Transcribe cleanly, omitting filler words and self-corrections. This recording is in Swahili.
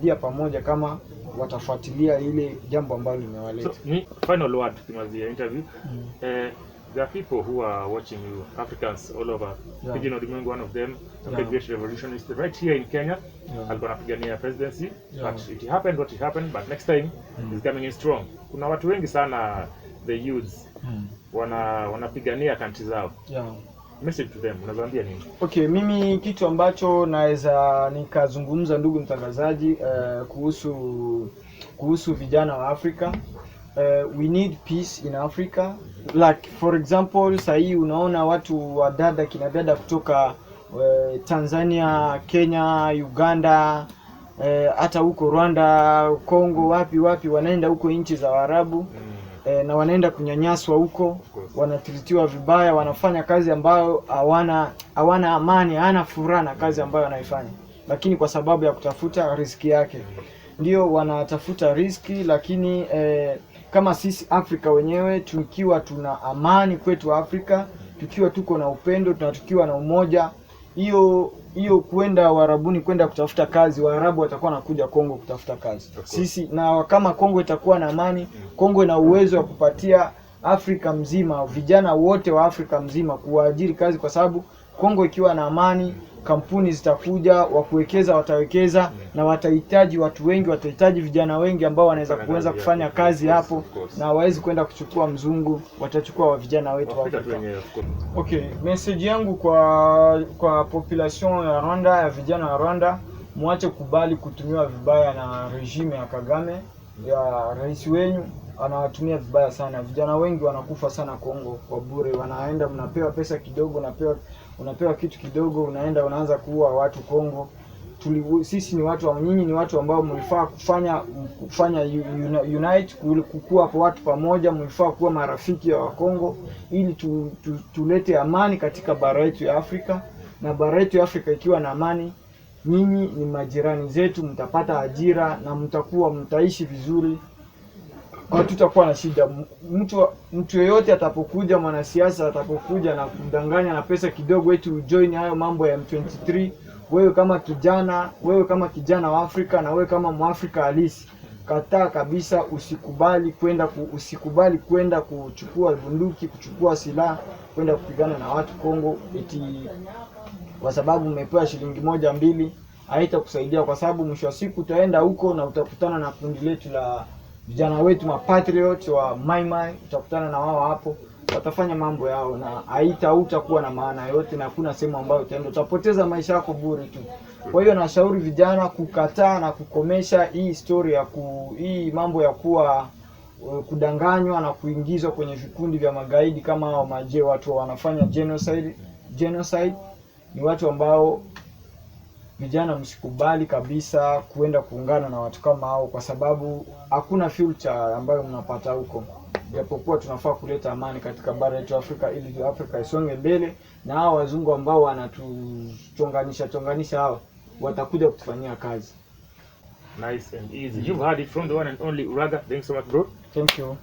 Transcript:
kusaidia pamoja kama watafuatilia ile jambo ambalo limewaleta. So, final word to interview. There are people who are watching you, Africans all over. Pigeon Odimwengu, one of them, a great revolutionist right here in Kenya. Alikuwa anapigania presidency, but it happened what it happened, but next time he's coming in strong. Kuna watu wengi sana, the youths, wanapigania country zao. Message to them, unawaambia nini? Okay, mimi kitu ambacho naweza nikazungumza, ndugu mtangazaji, kuhusu vijana wa Afrika. We need peace in Africa. Like for example, sahii unaona watu wa kina dada kutoka Tanzania, Kenya, Uganda, hata huko Rwanda, Congo, wapi wanaenda huko nchi za Waarabu. Na wanaenda kunyanyaswa huko, wanatritiwa vibaya, wanafanya kazi ambayo hawana amani, hana furaha na kazi ambayo wanaifanya, lakini kwa sababu ya kutafuta riziki yake ndio wanatafuta riziki. Lakini kama sisi Afrika wenyewe tukiwa tuna amani kwetu Afrika, tukiwa tuko na upendo, tukiwa na umoja, hiyo kwenda Waarabuni kwenda kutafuta kazi, Waarabu watakuwa nakuja Kongo kutafuta kazi. Sisi na kama Kongo itakuwa na amani, Kongo ina uwezo wa kupatia Afrika mzima, vijana wote wa Afrika mzima kuwaajiri kazi, kwa sababu Kongo ikiwa na amani, kampuni zitakuja, wakuwekeza watawekeza, na watahitaji watu wengi, watahitaji vijana wengi ambao wanaweza kuanza kufanya kazi hapo, na hawawezi kwenda kuchukua mzungu, watachukua wa vijana wetu wa Afrika. Okay, message yangu kwa population ya Rwanda, ya vijana wa Rwanda, muache kubali kutumiwa vibaya na regime ya Kagame, ya rais wenu. Anawatumia vibaya sana. Vijana wengi wanakufa sana Kongo kwa bure. Wanaenda, mnapewa pesa kidogo, unapewa kitu kidogo, unaenda unaanza kuua watu Kongo. Sisi ni watu, nyinyi ni watu ambao mlifaa kufanya unite, kukua kwa watu pamoja, mlifaa kuwa marafiki wa Kongo ili tulete amani katika bara yetu ya Afrika. Na bara yetu ya Afrika ikiwa na amani, nyinyi ni majirani zetu, mtapata ajira na mtaishi vizuri. Hatutakuwa na shida. Mtu yeyote atapokuja, mwanasiasa atapokuja na kudanganya na pesa kidogo eti join hayo mambo ya M23, wewe kama kijana wa Afrika, na wewe kama Mwafrika halisi, kataa kabisa. Usikubali kwenda kuchukua bunduki, kuchukua silaha, kwenda kupigana na watu Kongo eti kwa sababu umepewa shilingi 1-2. Haitakusaidia, kwa sababu mwisho wa siku utaenda huko na utakutana na kundi letu la vijana wetu mapatriot wa Mai, utakutana na wao hapo, watafanya mambo yao na utakuwa na maana yote, na hakuna sehemu ambayo utaenda, utapoteza maisha yako bure tu. Kwa hiyo nashauri vijana kukataa na kukomesha hii story hii mambo ya kuwa kudanganywa na kuingizwa kwenye vikundi vya magaidi kama hao watu wanafanya genocide. Ni watu ambao vijana msikubali kabisa kuenda kuungana na watu kama hao, kwa sababu hakuna future ambayo mnapata huko. Japokuwa tunafaa kuleta amani katika bara yetu Afrika ili Afrika isonge mbele, na hao wazungu ambao wanatuchonganisha hao watakuja kutufanyia kazi. Nice and easy. You've heard it from the one and only Uraga. Thanks so much, bro. Thank you.